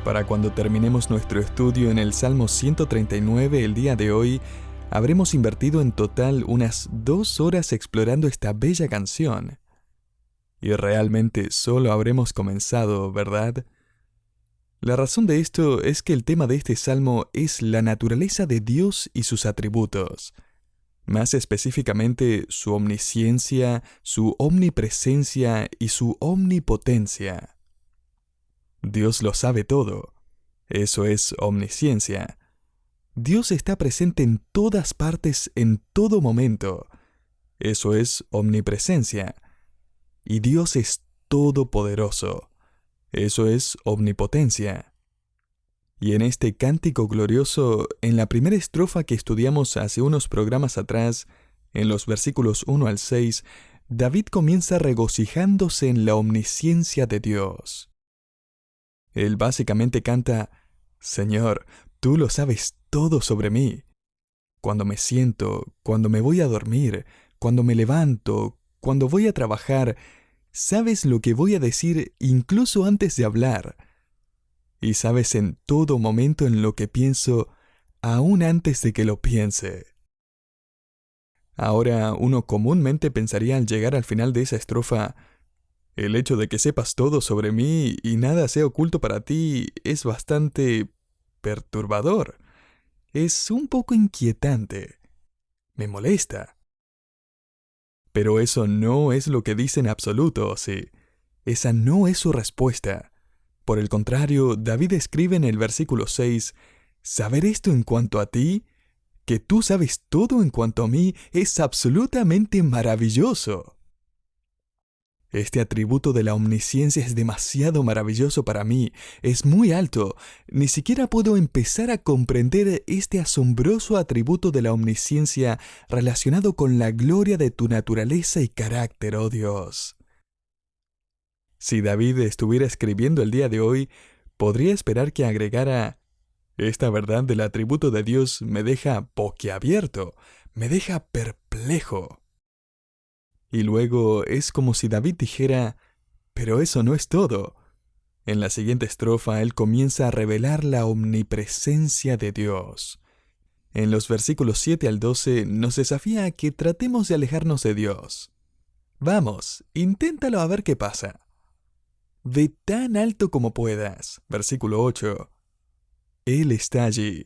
Para cuando terminemos nuestro estudio en el Salmo 139 el día de hoy, habremos invertido en total unas 2 horas explorando esta bella canción. Y realmente solo habremos comenzado, ¿verdad? La razón de esto es que el tema de este salmo es la naturaleza de Dios y sus atributos. Más específicamente, su omnisciencia, su omnipresencia y su omnipotencia. Dios lo sabe todo. Eso es omnisciencia. Dios está presente en todas partes en todo momento. Eso es omnipresencia. Y Dios es todopoderoso. Eso es omnipotencia. Y en este cántico glorioso, en la primera estrofa que estudiamos hace unos programas atrás, en los versículos 1 al 6, David comienza regocijándose en la omnisciencia de Dios. Él básicamente canta: Señor, tú lo sabes todo sobre mí. Cuando me siento, cuando me voy a dormir, cuando me levanto, cuando voy a trabajar, sabes lo que voy a decir incluso antes de hablar. Y sabes en todo momento en lo que pienso, aún antes de que lo piense. Ahora, uno comúnmente pensaría al llegar al final de esa estrofa: el hecho de que sepas todo sobre mí y nada sea oculto para ti es bastante perturbador. Es un poco inquietante. Me molesta. Pero eso no es lo que dice en absoluto, ¿sí? Esa no es su respuesta. Por el contrario, David escribe en el versículo 6, «Saber esto en cuanto a ti, que tú sabes todo en cuanto a mí, es absolutamente maravilloso». Este atributo de la omnisciencia es demasiado maravilloso para mí, es muy alto. Ni siquiera puedo empezar a comprender este asombroso atributo de la omnisciencia relacionado con la gloria de tu naturaleza y carácter, oh Dios. Si David estuviera escribiendo el día de hoy, podría esperar que agregara: esta verdad del atributo de Dios me deja boquiabierto, me deja perplejo. Y luego es como si David dijera: pero eso no es todo. En la siguiente estrofa él comienza a revelar la omnipresencia de Dios. En los versículos 7 al 12 nos desafía a que tratemos de alejarnos de Dios. Vamos, inténtalo a ver qué pasa. Ve tan alto como puedas. Versículo 8. Él está allí.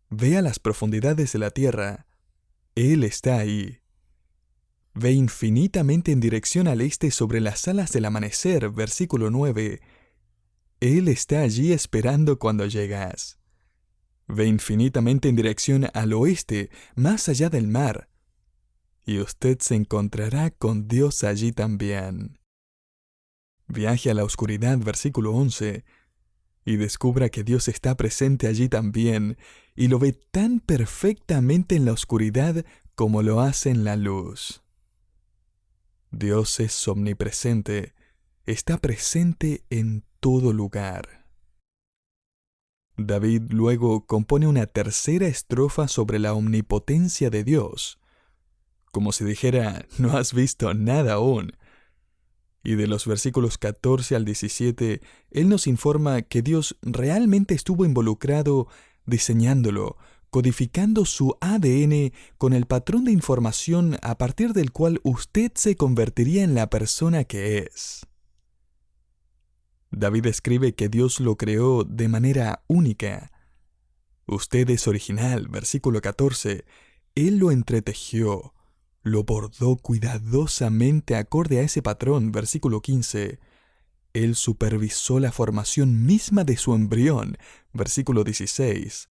Ve a las profundidades de la tierra. Él está ahí. Ve infinitamente en dirección al este sobre las alas del amanecer. Versículo 9. Él está allí esperando cuando llegas. Ve infinitamente en dirección al oeste, más allá del mar. Y usted se encontrará con Dios allí también. Viaje a la oscuridad, versículo 11, y descubra que Dios está presente allí también, y lo ve tan perfectamente en la oscuridad como lo hace en la luz. Dios es omnipresente, está presente en todo lugar. David luego compone una tercera estrofa sobre la omnipotencia de Dios, como si dijera: no has visto nada aún. Y de los versículos 14 al 17, él nos informa que Dios realmente estuvo involucrado diseñándolo, codificando su ADN con el patrón de información a partir del cual usted se convertiría en la persona que es. David escribe que Dios lo creó de manera única. Usted es original, versículo 14. Él lo entretejió, lo bordó cuidadosamente acorde a ese patrón, versículo 15. Él supervisó la formación misma de su embrión, versículo 16.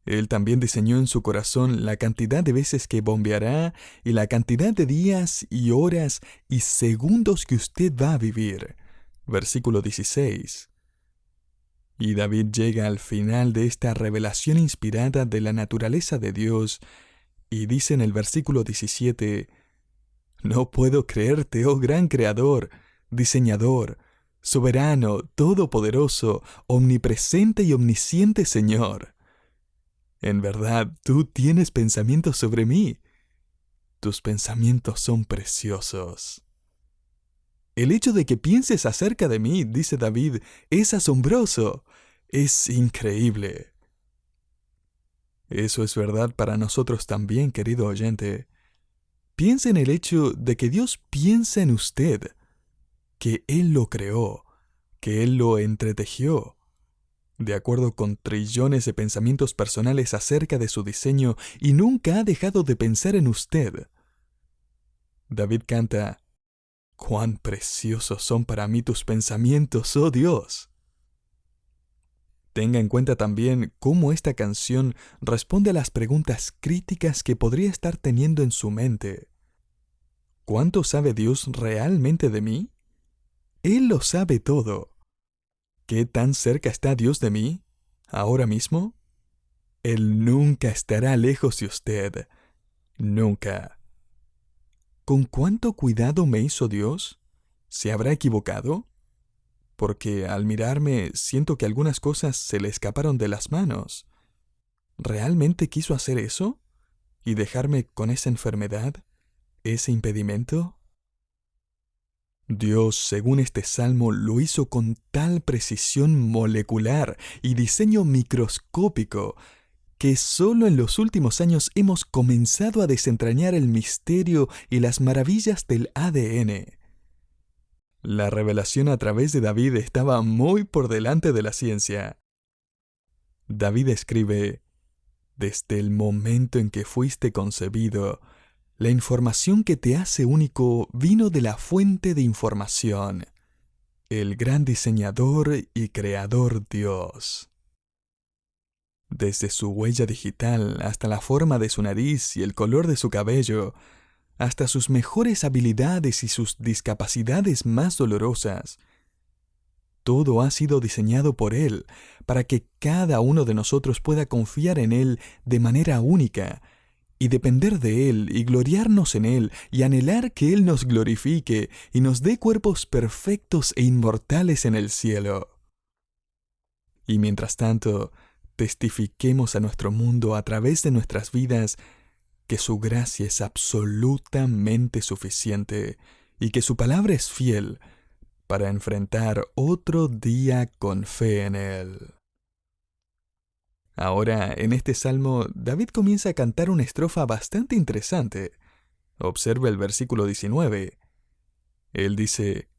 Él también diseñó en su corazón la cantidad de veces que bombeará y la cantidad de días y horas y segundos que usted va a vivir, versículo 16. Y David llega al final de esta revelación inspirada de la naturaleza de Dios y dice en el versículo 17: «No puedo creerte, oh gran creador, diseñador, soberano, todopoderoso, omnipresente y omnisciente Señor. En verdad, tú tienes pensamientos sobre mí. Tus pensamientos son preciosos». El hecho de que pienses acerca de mí, dice David, es asombroso, es increíble. Eso es verdad para nosotros también, querido oyente. Piensa en el hecho de que Dios piensa en usted, que Él lo creó, que Él lo entretejió, de acuerdo con trillones de pensamientos personales acerca de su diseño, y nunca ha dejado de pensar en usted. David canta, «Cuán preciosos son para mí tus pensamientos, oh Dios». Tenga en cuenta también cómo esta canción responde a las preguntas críticas que podría estar teniendo en su mente. ¿Cuánto sabe Dios realmente de mí? Él lo sabe todo. ¿Qué tan cerca está Dios de mí ahora mismo? Él nunca estará lejos de usted. Nunca. ¿Con cuánto cuidado me hizo Dios? ¿Se habrá equivocado? Porque al mirarme siento que algunas cosas se le escaparon de las manos. ¿Realmente quiso hacer eso? ¿Y dejarme con esa enfermedad? ¿Ese impedimento? Dios, según este salmo, lo hizo con tal precisión molecular y diseño microscópico que solo en los últimos años hemos comenzado a desentrañar el misterio y las maravillas del ADN. La revelación a través de David estaba muy por delante de la ciencia. David escribe, «Desde el momento en que fuiste concebido, la información que te hace único vino de la fuente de información, el gran diseñador y creador Dios». Desde su huella digital hasta la forma de su nariz y el color de su cabello, hasta sus mejores habilidades y sus discapacidades más dolorosas, todo ha sido diseñado por Él para que cada uno de nosotros pueda confiar en Él de manera única y depender de Él y gloriarnos en Él y anhelar que Él nos glorifique y nos dé cuerpos perfectos e inmortales en el cielo. Y mientras tanto, testifiquemos a nuestro mundo a través de nuestras vidas que su gracia es absolutamente suficiente y que su palabra es fiel para enfrentar otro día con fe en Él. Ahora, en este salmo, David comienza a cantar una estrofa bastante interesante. Observa el versículo 19. Él dice,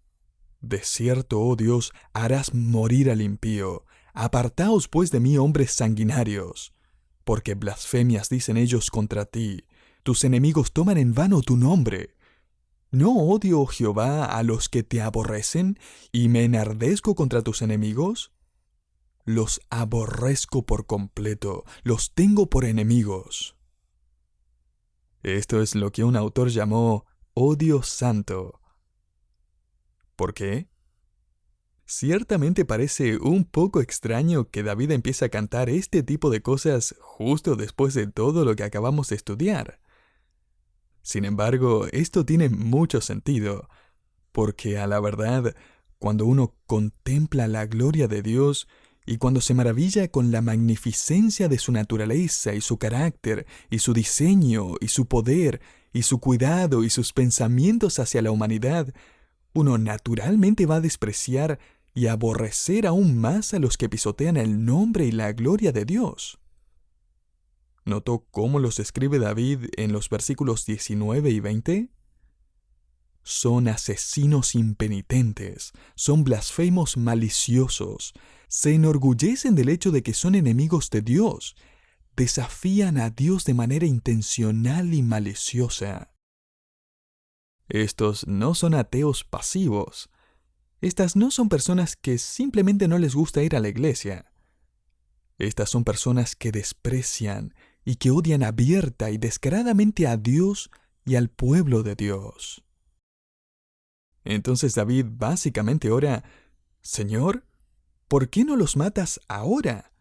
«De cierto, oh Dios, harás morir al impío. Apartaos pues de mí, hombres sanguinarios, porque blasfemias dicen ellos contra ti. Tus enemigos toman en vano tu nombre. ¿No odio, Jehová, a los que te aborrecen, y me enardezco contra tus enemigos? Los aborrezco por completo, los tengo por enemigos». Esto es lo que un autor llamó odio santo. ¿Por qué? Ciertamente parece un poco extraño que David empiece a cantar este tipo de cosas justo después de todo lo que acabamos de estudiar. Sin embargo, esto tiene mucho sentido, porque a la verdad, cuando uno contempla la gloria de Dios y cuando se maravilla con la magnificencia de su naturaleza y su carácter y su diseño y su poder y su cuidado y sus pensamientos hacia la humanidad, uno naturalmente va a despreciar y aborrecer aún más a los que pisotean el nombre y la gloria de Dios. ¿Notó cómo los escribe David en los versículos 19 y 20? Son asesinos impenitentes, son blasfemos maliciosos, se enorgullecen del hecho de que son enemigos de Dios, desafían a Dios de manera intencional y maliciosa. Estos no son ateos pasivos. Estas no son personas que simplemente no les gusta ir a la iglesia. Estas son personas que desprecian y que odian abierta y descaradamente a Dios y al pueblo de Dios. Entonces David básicamente ora, «Señor, ¿por qué no los matas ahora?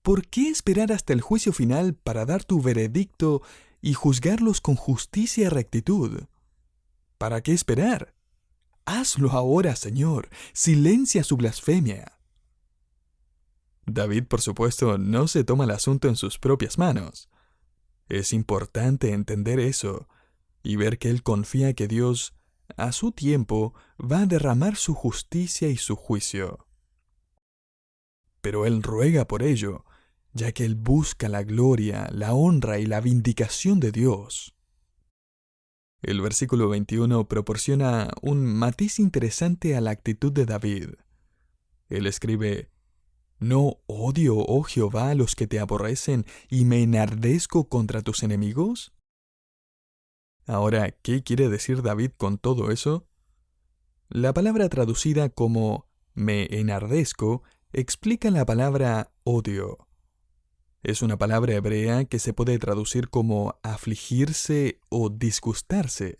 ¿Por qué esperar hasta el juicio final para dar tu veredicto y juzgarlos con justicia y rectitud? ¿Para qué esperar? Hazlo ahora, Señor. Silencia su blasfemia». David, por supuesto, no se toma el asunto en sus propias manos. Es importante entender eso y ver que él confía que Dios a su tiempo, va a derramar su justicia y su juicio. Pero él ruega por ello, ya que él busca la gloria, la honra y la vindicación de Dios. El versículo 21 proporciona un matiz interesante a la actitud de David. Él escribe: ¿No odio, oh Jehová, a los que te aborrecen y me enardezco contra tus enemigos? Ahora, ¿qué quiere decir David con todo eso? La palabra traducida como me enardezco explica la palabra odio. Es una palabra hebrea que se puede traducir como afligirse o disgustarse.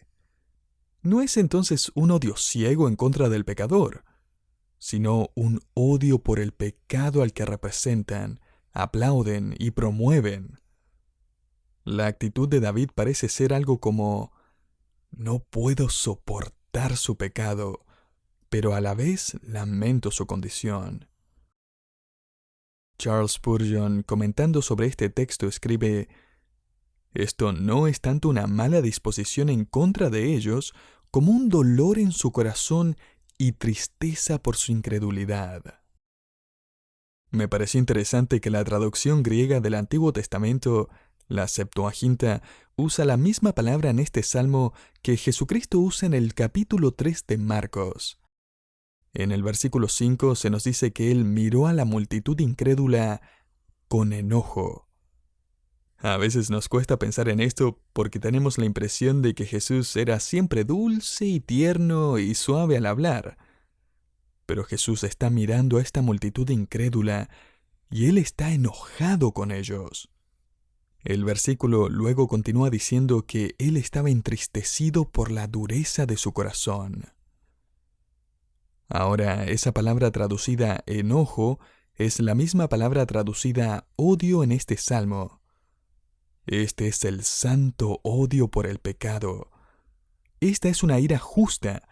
No es entonces un odio ciego en contra del pecador, sino un odio por el pecado al que representan, aplauden y promueven. La actitud de David parece ser algo como: no puedo soportar su pecado, pero a la vez lamento su condición. Charles Spurgeon, comentando sobre este texto, escribe: esto no es tanto una mala disposición en contra de ellos, como un dolor en su corazón y tristeza por su incredulidad. Me pareció interesante que la traducción griega del Antiguo Testamento, la Septuaginta, usa la misma palabra en este salmo que Jesucristo usa en el capítulo 3 de Marcos. En el versículo 5 se nos dice que él miró a la multitud incrédula con enojo. A veces nos cuesta pensar en esto porque tenemos la impresión de que Jesús era siempre dulce y tierno y suave al hablar. Pero Jesús está mirando a esta multitud incrédula y él está enojado con ellos. El versículo luego continúa diciendo que él estaba entristecido por la dureza de su corazón. Ahora, esa palabra traducida enojo es la misma palabra traducida odio en este salmo. Este es el santo odio por el pecado. Esta es una ira justa,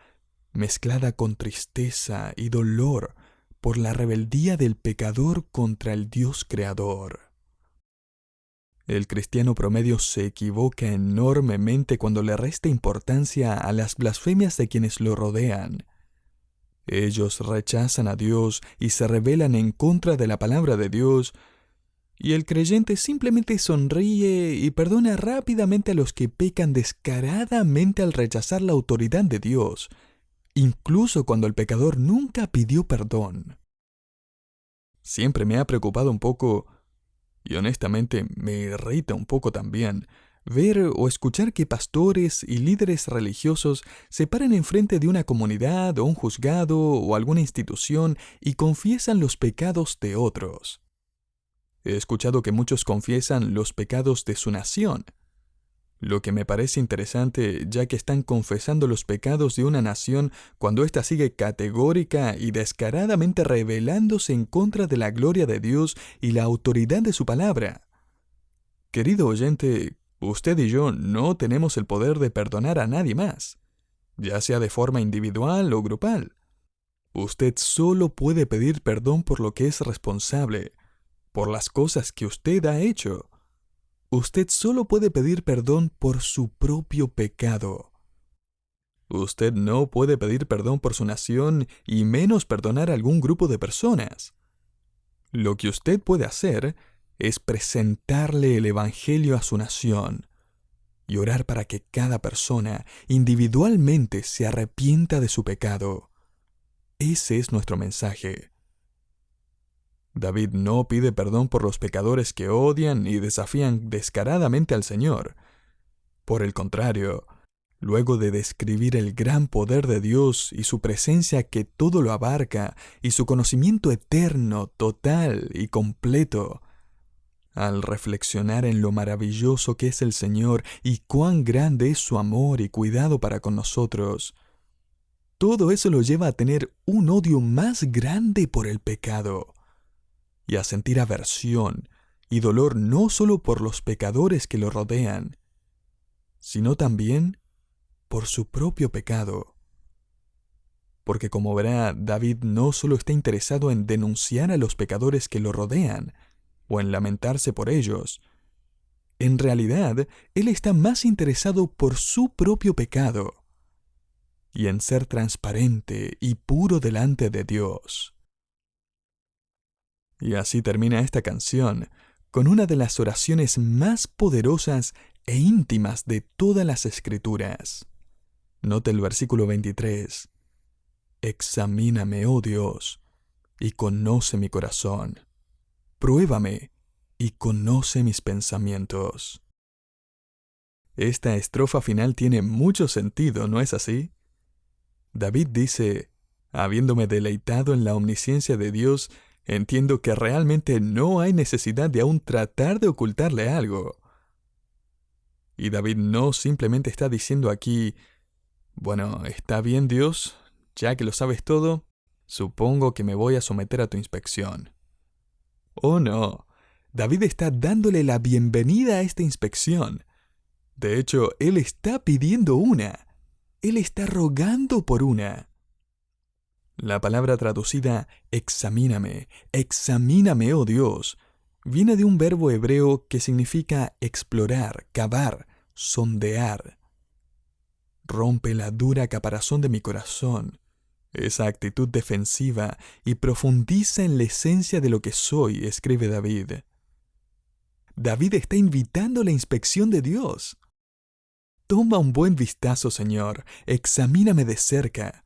mezclada con tristeza y dolor por la rebeldía del pecador contra el Dios creador. El cristiano promedio se equivoca enormemente cuando le resta importancia a las blasfemias de quienes lo rodean. Ellos rechazan a Dios y se rebelan en contra de la palabra de Dios, y el creyente simplemente sonríe y perdona rápidamente a los que pecan descaradamente al rechazar la autoridad de Dios, incluso cuando el pecador nunca pidió perdón. Siempre me ha preocupado un poco, y honestamente me irrita un poco también, ver o escuchar que pastores y líderes religiosos se paran enfrente de una comunidad o un juzgado o alguna institución y confiesan los pecados de otros. He escuchado que muchos confiesan los pecados de su nación, lo que me parece interesante ya que están confesando los pecados de una nación cuando ésta sigue categórica y descaradamente rebelándose en contra de la gloria de Dios y la autoridad de su palabra. Querido oyente, usted y yo no tenemos el poder de perdonar a nadie más, ya sea de forma individual o grupal. Usted solo puede pedir perdón por lo que es responsable, por las cosas que usted ha hecho. Usted solo puede pedir perdón por su propio pecado. Usted no puede pedir perdón por su nación y menos perdonar a algún grupo de personas. Lo que usted puede hacer es presentarle el Evangelio a su nación y orar para que cada persona individualmente se arrepienta de su pecado. Ese es nuestro mensaje. David no pide perdón por los pecadores que odian y desafían descaradamente al Señor. Por el contrario, luego de describir el gran poder de Dios y su presencia que todo lo abarca y su conocimiento eterno, total y completo, al reflexionar en lo maravilloso que es el Señor y cuán grande es su amor y cuidado para con nosotros, todo eso lo lleva a tener un odio más grande por el pecado y a sentir aversión y dolor no solo por los pecadores que lo rodean, sino también por su propio pecado. Porque como verá, David no solo está interesado en denunciar a los pecadores que lo rodean, o en lamentarse por ellos. En realidad, él está más interesado por su propio pecado. y en ser transparente y puro delante de Dios. Y así termina esta canción, con una de las oraciones más poderosas e íntimas de todas las Escrituras. Note el versículo 23. Examíname, oh Dios, y conoce mi corazón. Pruébame y conoce mis pensamientos. Esta estrofa final tiene mucho sentido, ¿no es así? David dice, habiéndome deleitado en la omnisciencia de Dios, entiendo que realmente no hay necesidad de aún tratar de ocultarle algo. Y David no simplemente está diciendo aquí, bueno, está bien Dios, ya que lo sabes todo, supongo que me voy a someter a tu inspección. Oh no, David está dándole la bienvenida a esta inspección. De hecho, él está pidiendo una. Él está rogando por una. La palabra traducida examíname, examíname, oh Dios, viene de un verbo hebreo que significa explorar, cavar, sondear. Rompe la dura caparazón de mi corazón, esa actitud defensiva, y profundiza en la esencia de lo que soy, escribe David. David está invitando la inspección de Dios. Toma un buen vistazo, Señor, examíname de cerca.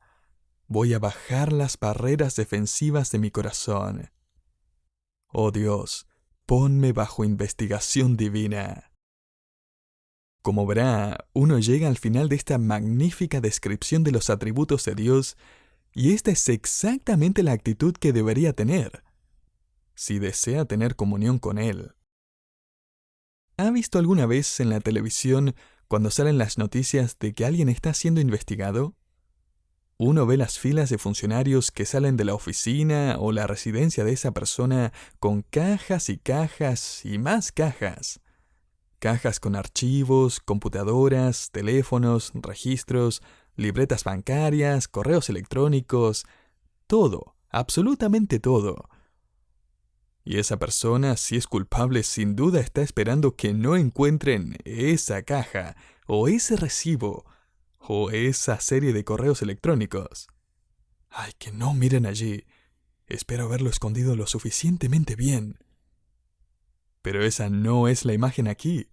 Voy a bajar las barreras defensivas de mi corazón. Oh Dios, ponme bajo investigación divina. Como verá, uno llega al final de esta magnífica descripción de los atributos de Dios, y esta es exactamente la actitud que debería tener, si desea tener comunión con Él. ¿Ha visto alguna vez en la televisión cuando salen las noticias de que alguien está siendo investigado? Uno ve las filas de funcionarios que salen de la oficina o la residencia de esa persona con cajas y cajas y más cajas. Cajas con archivos, computadoras, teléfonos, registros, libretas bancarias, correos electrónicos, todo, absolutamente todo. Y esa persona, si es culpable, sin duda está esperando que no encuentren esa caja, o ese recibo, o esa serie de correos electrónicos. ¡Ay, que no miren allí! Espero haberlo escondido lo suficientemente bien. Pero esa no es la imagen aquí.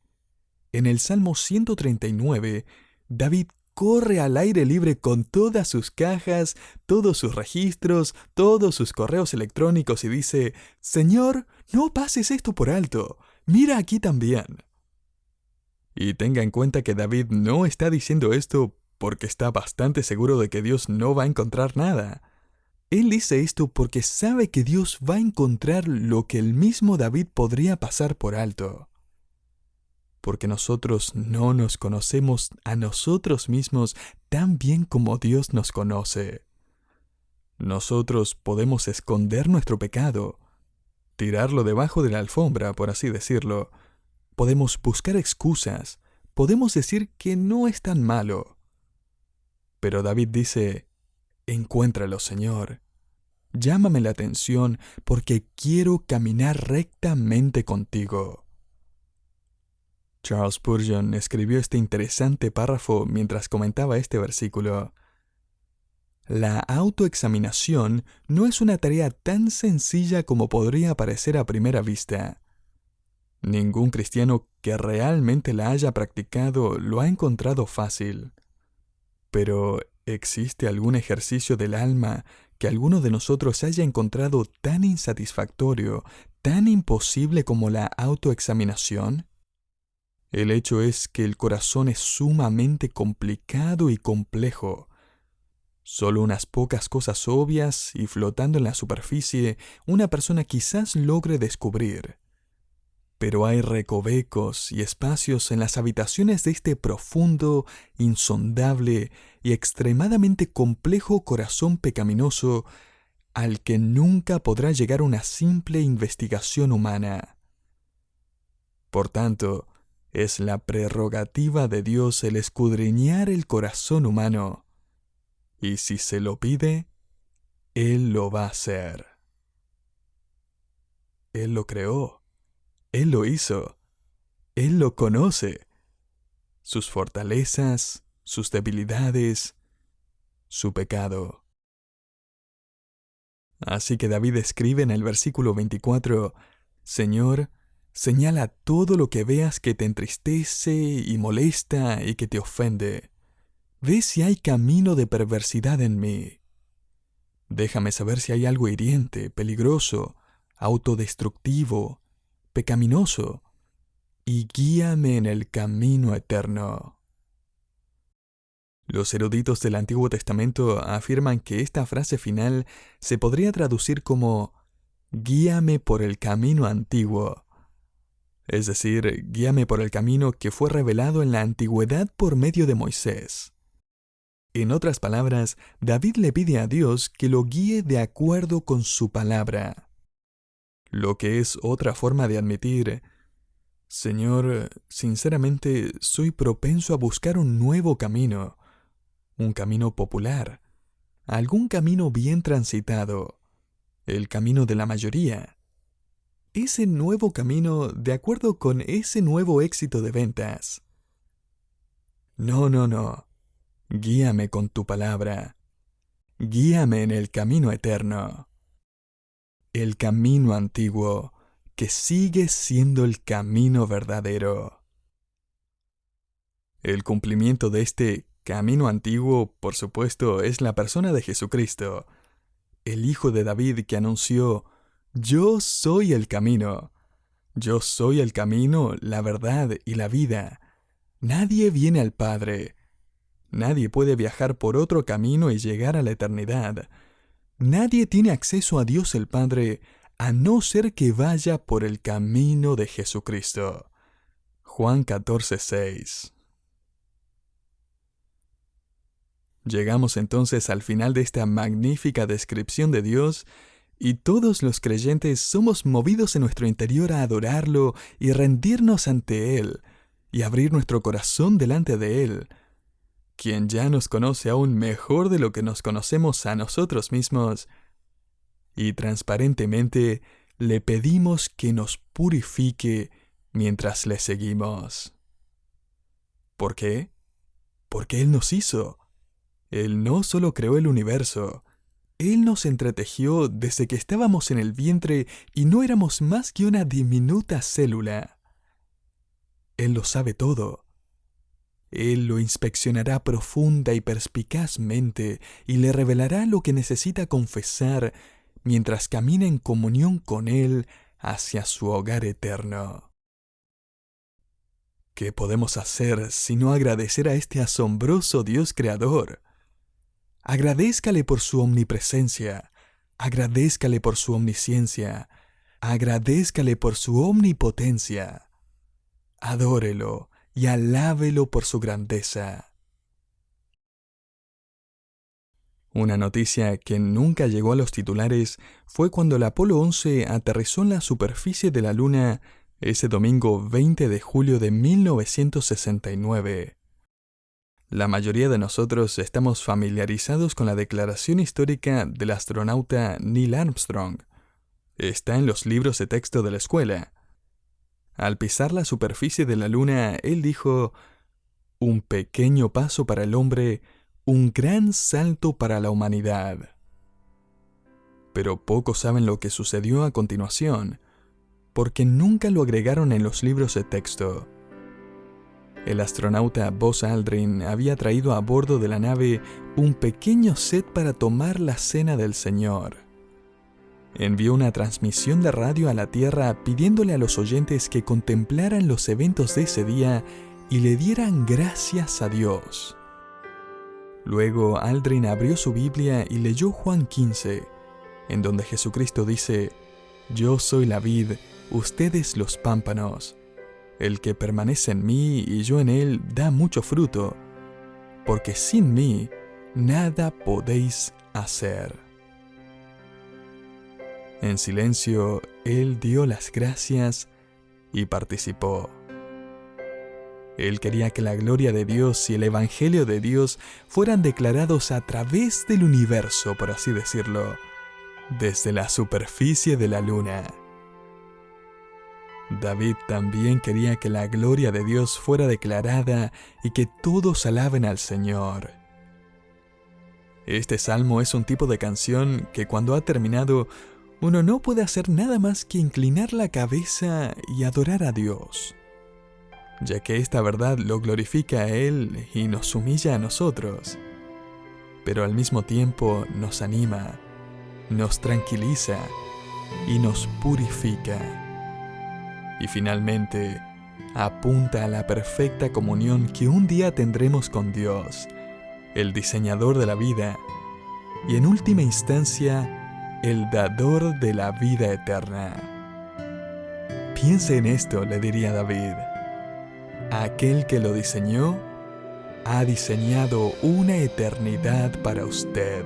En el Salmo 139, David corre al aire libre con todas sus cajas, todos sus registros, todos sus correos electrónicos y dice, «Señor, no pases esto por alto, mira aquí también». Y tenga en cuenta que David no está diciendo esto porque está bastante seguro de que Dios no va a encontrar nada. Él dice esto porque sabe que Dios va a encontrar lo que el mismo David podría pasar por alto. Porque nosotros no nos conocemos a nosotros mismos tan bien como Dios nos conoce. Nosotros podemos esconder nuestro pecado, tirarlo debajo de la alfombra, por así decirlo. Podemos buscar excusas, podemos decir que no es tan malo. Pero David dice, encuéntralo, Señor. Llámame la atención porque quiero caminar rectamente contigo. Charles Spurgeon escribió este interesante párrafo mientras comentaba este versículo. La autoexaminación no es una tarea tan sencilla como podría parecer a primera vista. Ningún cristiano que realmente la haya practicado lo ha encontrado fácil. Pero, ¿existe algún ejercicio del alma que alguno de nosotros haya encontrado tan insatisfactorio, tan imposible como la autoexaminación? El hecho es que el corazón es sumamente complicado y complejo. Solo unas pocas cosas obvias y flotando en la superficie una persona quizás logre descubrir. Pero hay recovecos y espacios en las habitaciones de este profundo, insondable y extremadamente complejo corazón pecaminoso al que nunca podrá llegar una simple investigación humana. Por tanto, es la prerrogativa de Dios el escudriñar el corazón humano, y si se lo pide, Él lo va a hacer. Él lo creó, Él lo hizo, Él lo conoce, sus fortalezas, sus debilidades, su pecado. Así que David escribe en el versículo 24, Señor, señala todo lo que veas que te entristece y molesta y que te ofende. Ve si hay camino de perversidad en mí. Déjame saber si hay algo hiriente, peligroso, autodestructivo, pecaminoso, y guíame en el camino eterno. Los eruditos del Antiguo Testamento afirman que esta frase final se podría traducir como guíame por el camino antiguo. Es decir, guíame por el camino que fue revelado en la antigüedad por medio de Moisés. En otras palabras, David le pide a Dios que lo guíe de acuerdo con su palabra. Lo que es otra forma de admitir, Señor, sinceramente soy propenso a buscar un nuevo camino, un camino popular, algún camino bien transitado, el camino de la mayoría. Ese nuevo camino de acuerdo con ese nuevo éxito de ventas. No. Guíame con tu palabra. Guíame en el camino eterno. El camino antiguo, que sigue siendo el camino verdadero. El cumplimiento de este camino antiguo, por supuesto, es la persona de Jesucristo, el Hijo de David que anunció, Yo soy el camino. Yo soy el camino, la verdad y la vida. Nadie viene al Padre. Nadie puede viajar por otro camino y llegar a la eternidad. Nadie tiene acceso a Dios el Padre a no ser que vaya por el camino de Jesucristo. Juan 14:6. Llegamos entonces al final de esta magnífica descripción de Dios y todos los creyentes somos movidos en nuestro interior a adorarlo y rendirnos ante Él y abrir nuestro corazón delante de Él, quien ya nos conoce aún mejor de lo que nos conocemos a nosotros mismos, y transparentemente le pedimos que nos purifique mientras le seguimos. ¿Por qué? Porque Él nos hizo. Él no solo creó el universo, Él nos entretejió desde que estábamos en el vientre y no éramos más que una diminuta célula. Él lo sabe todo. Él lo inspeccionará profunda y perspicazmente y le revelará lo que necesita confesar mientras camina en comunión con Él hacia su hogar eterno. ¿Qué podemos hacer sino agradecer a este asombroso Dios creador? Agradézcale por su omnipresencia, agradézcale por su omnisciencia, agradézcale por su omnipotencia. Adórelo y alábelo por su grandeza. Una noticia que nunca llegó a los titulares fue cuando el Apolo 11 aterrizó en la superficie de la Luna ese domingo 20 de julio de 1969. La mayoría de nosotros estamos familiarizados con la declaración histórica del astronauta Neil Armstrong. Está en los libros de texto de la escuela. Al pisar la superficie de la Luna, él dijo, un pequeño paso para el hombre, un gran salto para la humanidad. Pero pocos saben lo que sucedió a continuación, porque nunca lo agregaron en los libros de texto. El astronauta Buzz Aldrin había traído a bordo de la nave un pequeño set para tomar la cena del Señor. Envió una transmisión de radio a la Tierra pidiéndole a los oyentes que contemplaran los eventos de ese día y le dieran gracias a Dios. Luego Aldrin abrió su Biblia y leyó Juan 15, en donde Jesucristo dice, Yo soy la vid, ustedes los pámpanos. El que permanece en mí y yo en él da mucho fruto, porque sin mí nada podéis hacer. En silencio, él dio las gracias y participó. Él quería que la gloria de Dios y el Evangelio de Dios fueran declarados a través del universo, por así decirlo, desde la superficie de la Luna. David también quería que la gloria de Dios fuera declarada y que todos alaben al Señor. Este salmo es un tipo de canción que cuando ha terminado, uno no puede hacer nada más que inclinar la cabeza y adorar a Dios, ya que esta verdad lo glorifica a Él y nos humilla a nosotros, pero al mismo tiempo nos anima, nos tranquiliza y nos purifica. Y finalmente, apunta a la perfecta comunión que un día tendremos con Dios, el diseñador de la vida, y en última instancia, el dador de la vida eterna. Piense en esto, le diría David. Aquel que lo diseñó, ha diseñado una eternidad para usted.